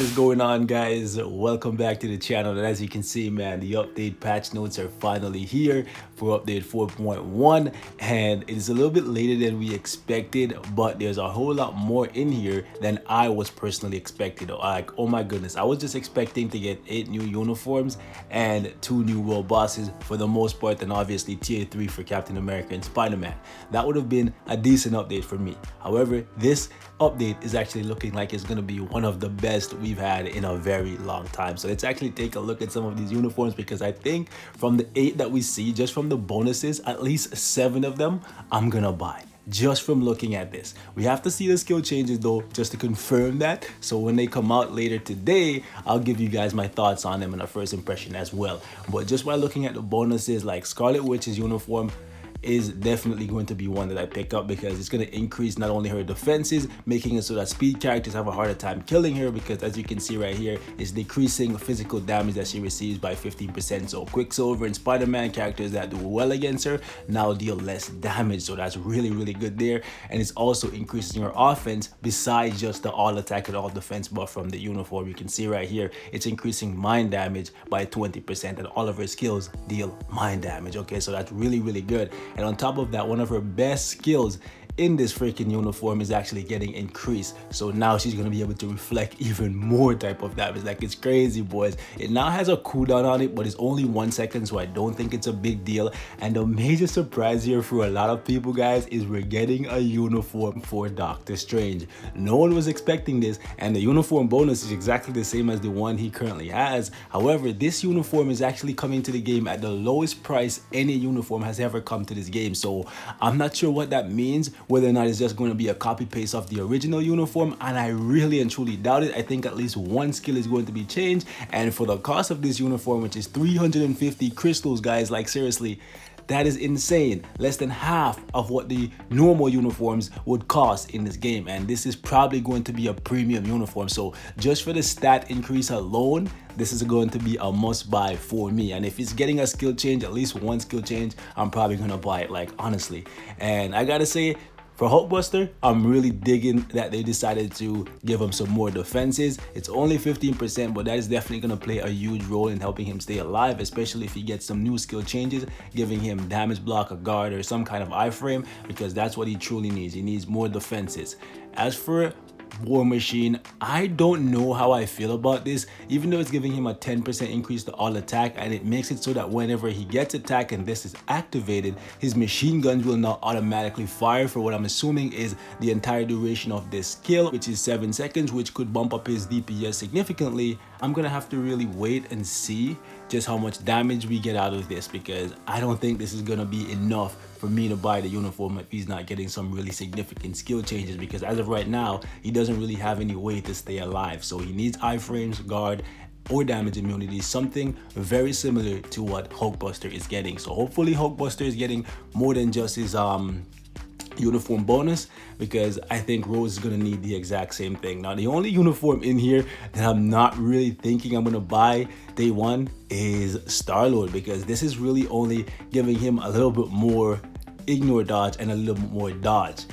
What is going on, guys? Welcome back to the channel. And as you can see, man, the update patch notes are finally here for update 4.1, and it is a little bit later than we expected, but there's a whole lot more in here than I was personally expecting. Like, oh my goodness, I was just expecting to get 8 new uniforms and 2 new world bosses for the most part, and obviously tier 3 for Captain America and Spider-Man. That would have been a decent update for me. However, this update is actually looking like it's going to be one of the best we've had in a very long time. So let's actually take a look at some of these uniforms, because I think from the 8 that we see, just from the bonuses, at least 7 of them I'm gonna buy just from looking at this. We have to see the skill changes though, just to confirm that. So when they come out later today, I'll give you guys my thoughts on them and a first impression as well. But just by looking at the bonuses, like Scarlet Witch's uniform is definitely going to be one that I pick up, because it's going to increase not only her defenses, making it so that speed characters have a harder time killing her, because as you can see right here, it's decreasing physical damage that she receives by 15%. So Quicksilver and Spider-Man characters that do well against her now deal less damage, so that's really good there. And it's also increasing her offense besides just the all attack and all defense buff from the uniform. You can see right here, it's increasing mind damage by 20%, and all of her skills deal mind damage. Okay, so that's really good. And on top of that, one of her best skills in this freaking uniform is actually getting increased. So now she's going to be able to reflect even more type of damage. Like, it's crazy, boys. It now has a cooldown on it, but it's only 1 second, so I don't think it's a big deal. And the major surprise here for a lot of people, guys, is we're getting a uniform for Doctor Strange. No one was expecting this, and the uniform bonus is exactly the same as the one he currently has. However, this uniform is actually coming to the game at the lowest price any uniform has ever come to this game. So I'm not sure what that means, whether or not it's just going to be a copy paste of the original uniform, and I really and truly doubt it. I think at least one skill is going to be changed, and for the cost of this uniform, which is 350 crystals, guys, like seriously, that is insane. Less than half of what the normal uniforms would cost in this game, and this is probably going to be a premium uniform. So just for the stat increase alone, this is going to be a must buy for me. And if it's getting a skill change, at least one skill change, I'm probably gonna buy it, like, honestly. And I gotta say, for Hulkbuster, I'm really digging that they decided to give him some more defenses. It's only 15%, but that is definitely going to play a huge role in helping him stay alive, especially if he gets some new skill changes, giving him damage block, a guard, or some kind of iframe, because that's what he truly needs. He needs more defenses. As for War Machine, I don't know how I feel about this, even though it's giving him a 10% increase to all attack, and it makes it so that whenever he gets attacked and this is activated, his machine guns will not automatically fire for what I'm assuming is the entire duration of this skill, which is 7 seconds, which could bump up his DPS significantly. I'm gonna have to really wait and see just how much damage we get out of this, because I don't think this is gonna be enough for me to buy the uniform if he's not getting some really significant skill changes, because as of right now, he doesn't really have any way to stay alive. So he needs iframes, guard, or damage immunity, something very similar to what Hulkbuster is getting. So hopefully Hulkbuster is getting more than just his uniform bonus, because I think Rose is going to need the exact same thing. Now, the only uniform in here that I'm not really thinking I'm going to buy day one is Star-Lord, because this is really only giving him a little bit more ignore dodge and a little bit more dodge.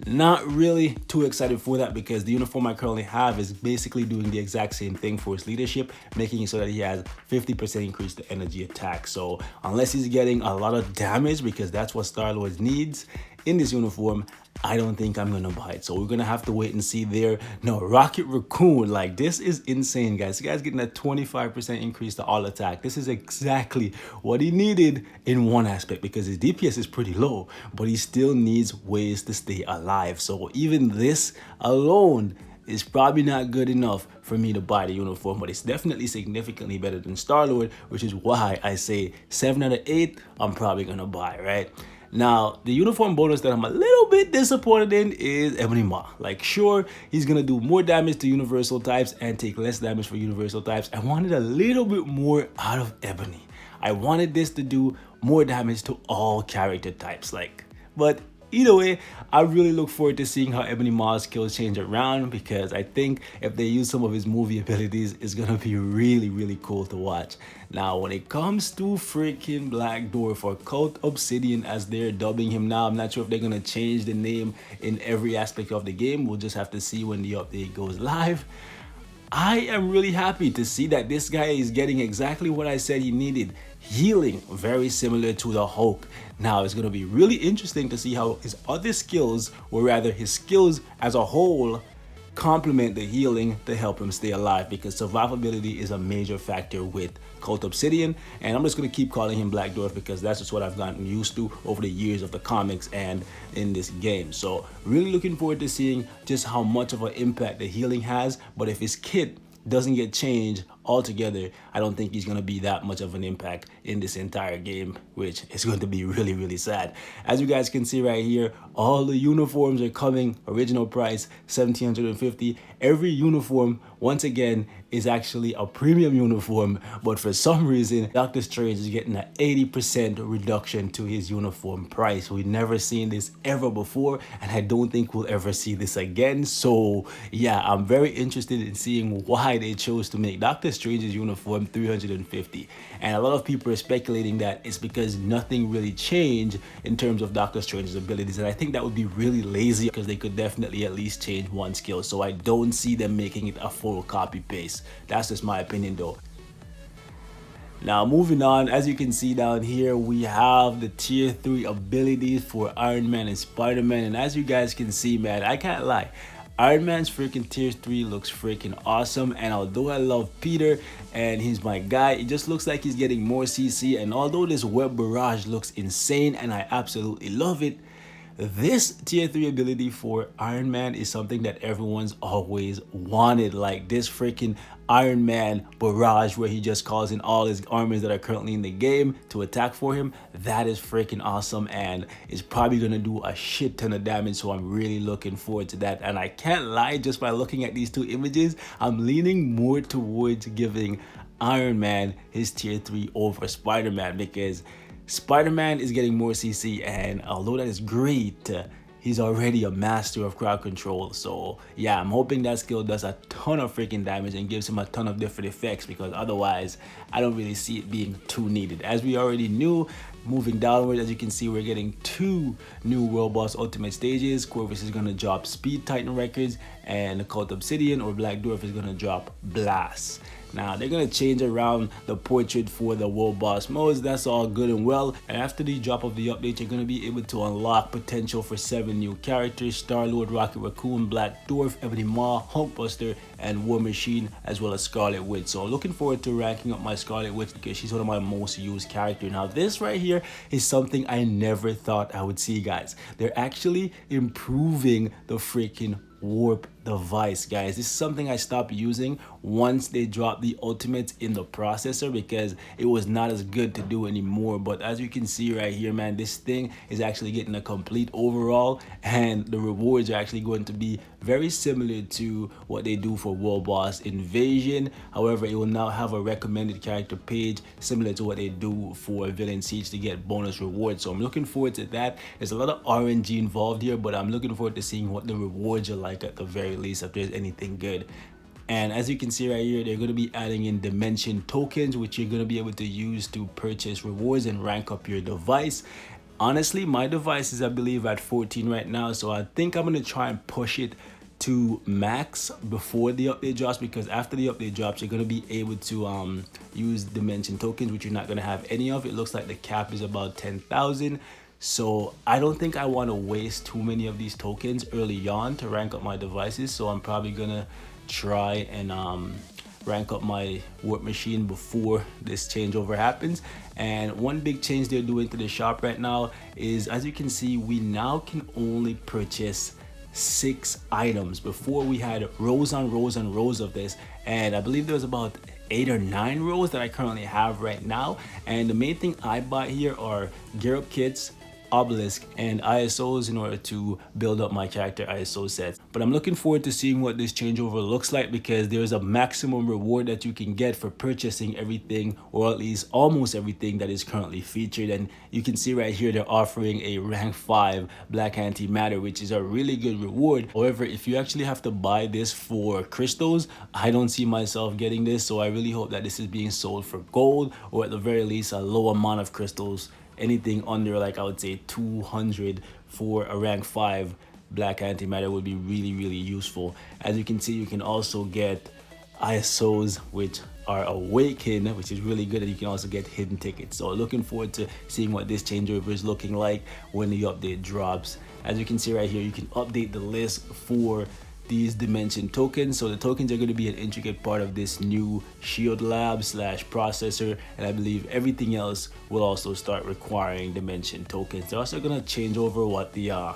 Not really too excited for that, because the uniform I currently have is basically doing the exact same thing for his leadership, making it so that he has 50% increase to energy attack. So unless he's getting a lot of damage, because that's what Star-Lord needs in this uniform, I don't think I'm gonna buy it. So we're gonna have to wait and see there. No, Rocket Raccoon, like, this is insane, guys. This guy's getting a 25% increase to all attack. This is exactly what he needed in one aspect, because his DPS is pretty low, but he still needs ways to stay alive. So even this alone is probably not good enough for me to buy the uniform, but it's definitely significantly better than Star-Lord, which is why I say 7 out of 8 I'm probably gonna buy, right? Now, the uniform bonus that I'm a little bit disappointed in is Ebony Maw. Like, sure, he's gonna do more damage to universal types and take less damage for universal types. I wanted a little bit more out of Ebony. I wanted this to do more damage to all character types, like, but either way, I really look forward to seeing how Ebony Maw's skills change around, because I think if they use some of his movie abilities, it's gonna be really cool to watch. Now, when it comes to freaking Black Dwarf, or Cult Obsidian as they're dubbing him now, I'm not sure if they're gonna change the name in every aspect of the game. We'll just have to see when the update goes live. I am really happy to see that this guy is getting exactly what I said he needed. Healing, very similar to the Hulk. Now it's going to be really interesting to see how his other skills, or rather his skills as a whole, complement the healing to help him stay alive, because survivability is a major factor with Cult Obsidian, and I'm just going to keep calling him Black Dwarf because that's just what I've gotten used to over the years of the comics and in this game. So really looking forward to seeing just how much of an impact the healing has, but if his kit doesn't get changed altogether, I don't think he's going to be that much of an impact in this entire game, which is going to be really, really sad. As you guys can see right here, all the uniforms are coming. Original price $1,750. Every uniform, once again, is actually a premium uniform, but for some reason Doctor Strange is getting an 80% reduction to his uniform price. We've never seen this ever before, and I don't think we'll ever see this again. So yeah, I'm very interested in seeing why they chose to make Doctor Strange's uniform $350, and a lot of people are speculating that it's because nothing really changed in terms of Doctor Strange's abilities, and I think that would be really lazy because they could definitely at least change one skill. So I don't see them making it a full copy paste. That's just my opinion though. Now moving on, as you can see down here, we have the tier 3 abilities for Iron Man and Spider-Man, and as you guys can see, man, I can't lie, Iron Man's freaking tier 3 looks freaking awesome, and although I love Peter and he's my guy, it just looks like he's getting more CC, and although this web barrage looks insane and I absolutely love it, this tier 3 ability for Iron Man is something that everyone's always wanted. Like this freaking Iron Man barrage where he just calls in all his armies that are currently in the game to attack for him. That is freaking awesome, and it's probably gonna do a shit ton of damage, so I'm really looking forward to that. And I can't lie, just by looking at these two images, I'm leaning more towards giving Iron Man his tier 3 over Spider-Man, because Spider-Man is getting more CC, and although that is great, he's already a master of crowd control. So yeah, I'm hoping that skill does a ton of freaking damage and gives him a ton of different effects, because otherwise I don't really see it being too needed. As we already knew, moving downward, as you can see, we're getting 2 new World Boss Ultimate stages. Corvus is going to drop Speed Titan records, and the Cult Obsidian or Black Dwarf is going to drop Blast. Now they're going to change around the portrait for the World Boss modes. That's all good and well, and after the drop of the update, you're going to be able to unlock potential for 7 new characters: Star-Lord, Rocket Raccoon, Black Dwarf, Ebony Maw, Hulkbuster, and War Machine, as well as Scarlet Witch. So looking forward to ranking up my Scarlet Witch because she's one of my most used characters. Now this right here is something I never thought I would see, guys. They're actually improving the freaking warp device, guys. This is something I stopped using once they dropped the ultimates in the processor, because it was not as good to do anymore. But as you can see right here, man, this thing is actually getting a complete overhaul, and the rewards are actually going to be very similar to what they do for World Boss Invasion. However, it will now have a recommended character page similar to what they do for Villain Siege to get bonus rewards. So I'm looking forward to that. There's a lot of RNG involved here, but I'm looking forward to seeing what the rewards are like at the very least, if there's anything good. And as you can see right here, they're going to be adding in dimension tokens, which you're going to be able to use to purchase rewards and rank up your device. Honestly, my device is, I believe, at 14 right now, so I think I'm going to try and push it to max before the update drops, because after the update drops, you're going to be able to use dimension tokens, which you're not going to have any of. It looks like the cap is about 10,000. So I don't think I want to waste too many of these tokens early on to rank up my devices. So I'm probably gonna try and rank up my warp machine before this changeover happens. And one big change they're doing to the shop right now is, as you can see, we now can only purchase 6 items. Before we had rows on rows on rows of this, and I believe there was about 8 or 9 rows that I currently have right now. And the main thing I bought here are gear up kits, obelisk, and ISOs in order to build up my character ISO sets. But I'm looking forward to seeing what this changeover looks like, because there's a maximum reward that you can get for purchasing everything, or at least almost everything that is currently featured. And you can see right here they're offering a rank 5 black antimatter, which is a really good reward. However, if you actually have to buy this for crystals, I don't see myself getting this, so I really hope that this is being sold for gold, or at the very least a low amount of crystals. Anything under, like, I would say 200 for a rank 5 black antimatter would be really, really useful. As you can see, you can also get ISOs, which are awakened, which is really good, and you can also get hidden tickets. So looking forward to seeing what this changeover is looking like when the update drops. As you can see right here, you can update the list for these dimension tokens. So the tokens are going to be an intricate part of this new shield lab slash processor, and I believe everything else will also start requiring dimension tokens. They're also going to change over what the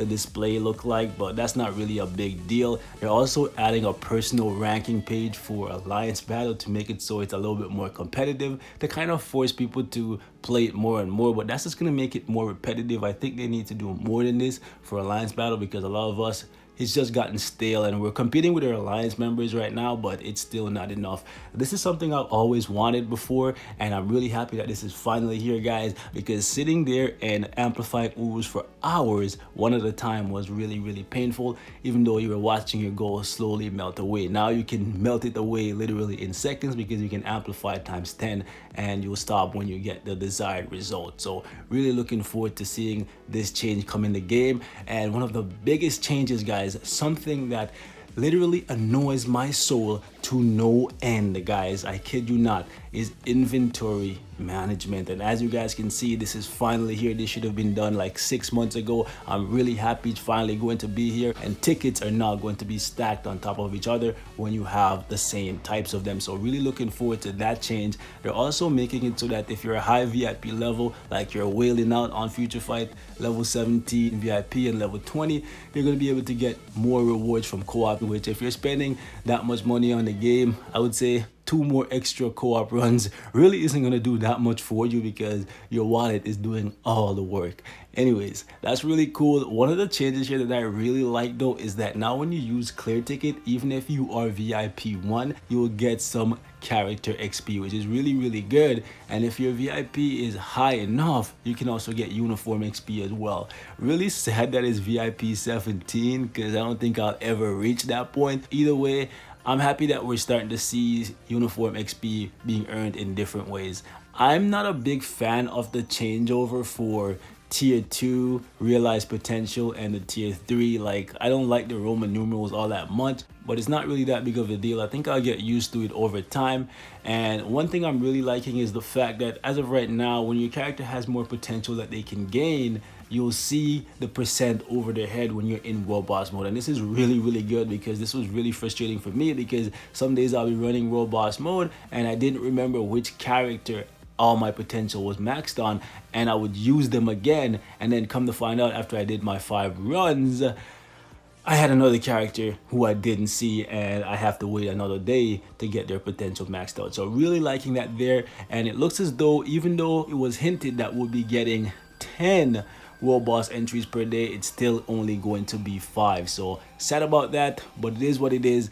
display look like, but that's not really a big deal. They're also adding a personal ranking page for Alliance Battle to make it so it's a little bit more competitive, to kind of force people to play it more and more, but that's just going to make it more repetitive. I think they need to do more than this for Alliance Battle, because a lot of us, it's just gotten stale, and we're competing with our alliance members right now, but it's still not enough. This is something I've always wanted before, and I'm really happy that this is finally here, guys, because sitting there and amplifying ooze for hours one at a time was really painful, even though you were watching your goal slowly melt away. Now you can melt it away literally in seconds, because you can amplify times 10 and you'll stop when you get the desired result. So really looking forward to seeing this change come in the game. And one of the biggest changes, guys, something that literally annoys my soul to no end, guys, I kid you not, is inventory management. And as you guys can see, this is finally here. This should have been done like 6 months ago. I'm really happy it's finally going to be here, and tickets are now going to be stacked on top of each other when you have the same types of them. So really looking forward to that change. They're also making it so that if you're a high VIP level, like you're wailing out on Future Fight level 17 VIP and level 20, you're going to be able to get more rewards from co-op, which if you're spending that much money on the game, I would say 2 more extra co-op runs really isn't going to do that much for you, because your wallet is doing all the work. Anyways, that's really cool. One of the changes here that I really like though is that now when you use clear ticket, even if you are VIP 1, you will get some character XP, which is really good. And if your VIP is high enough, you can also get uniform XP as well. Really sad that it's VIP 17, because I don't think I'll ever reach that point. Either way, I'm happy that we're starting to see uniform XP being earned in different ways. I'm not a big fan of the changeover for tier 2 realized potential and the tier 3. Like, I don't like the Roman numerals all that much, but it's not really that big of a deal. I think I'll get used to it over time. And one thing I'm really liking is the fact that as of right now, when your character has more potential that they can gain, you'll see the percent over their head when you're in World Boss mode. And this is really good, because this was really frustrating for me, because some days I'll be running World Boss mode and I didn't remember which character all my potential was maxed on, and I would use them again, and then come to find out after I did my 5 runs, I had another character who I didn't see, and I have to wait another day to get their potential maxed out. So really liking that there. And it looks as though, even though it was hinted that we'll be getting 10 World Boss entries per day, it's still only going to be 5. So sad about that, but it is what it is.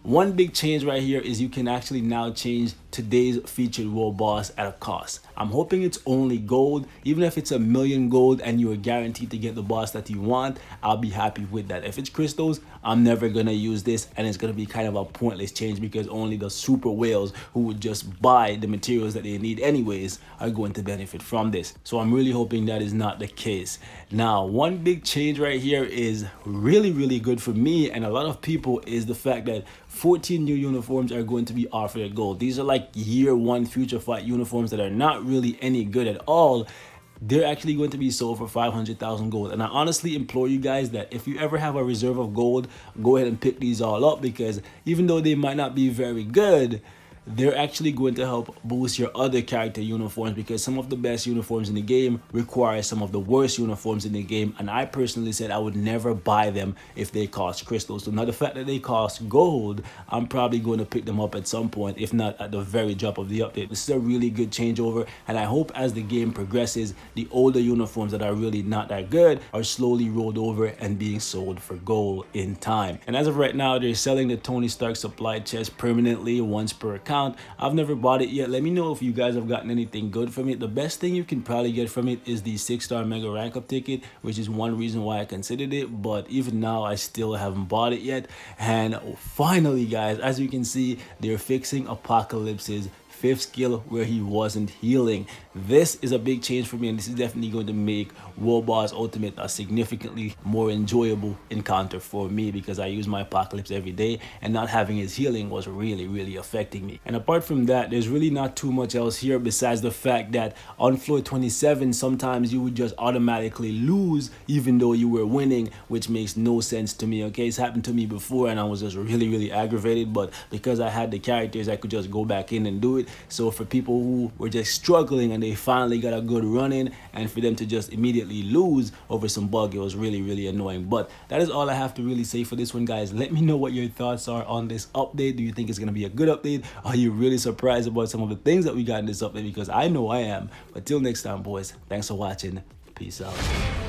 One big change right here is you can actually now change today's featured World Boss at a cost. I'm hoping it's only gold. Even if it's 1,000,000 gold and you are guaranteed to get the boss that you want, I'll be happy with that. If it's crystals, I'm never gonna use this, and it's gonna be kind of a pointless change, because only the super whales who would just buy the materials that they need anyways are going to benefit from this. So I'm really hoping that is not the case. Now, one big change right here is really good for me and a lot of people, is the fact that 14 new uniforms are going to be offered at gold. These are like year 1 Future Fight uniforms that are not really any good at all. They're actually going to be sold for 500,000 gold. And I honestly implore you guys that if you ever have a reserve of gold, go ahead and pick these all up, because even though they might not be very good, they're actually going to help boost your other character uniforms, because some of the best uniforms in the game require some of the worst uniforms in the game, and I personally said I would never buy them if they cost crystals. So now the fact that they cost gold, I'm probably going to pick them up at some point, if not at the very drop of the update. This is a really good changeover, and I hope as the game progresses, the older uniforms that are really not that good are slowly rolled over and being sold for gold in time. And as of right now, they're selling the Tony Stark supply chest permanently once per account. I've never bought it yet. Let me know if you guys have gotten anything good from it. The best thing you can probably get from it is the 6-star mega rank up ticket, which is one reason why I considered it, but even now I still haven't bought it yet. And finally, guys, as you can see, they're fixing Apocalypse's 5th skill where he wasn't healing. this is a big change for me, and this is definitely going to make World Boss Ultimate a significantly more enjoyable encounter for me, because I use my Apocalypse every day, and not having his healing was really affecting me. And apart from that, there's really not too much else here besides the fact that on floor 27 sometimes you would just automatically lose even though you were winning, which makes no sense to me. Okay, it's happened to me before and I was just really aggravated, but because I had the characters I could just go back in and do it. So for people who were just struggling and they finally got a good run in, and for them to just immediately lose over some bug, it was really annoying. But that is all I have to really say for this one, guys. Let me know what your thoughts are on this update. Do you think it's going to be a good update? Are you really surprised about some of the things that we got in this update? Because I know I am. But till next time, boys, thanks for watching. Peace out.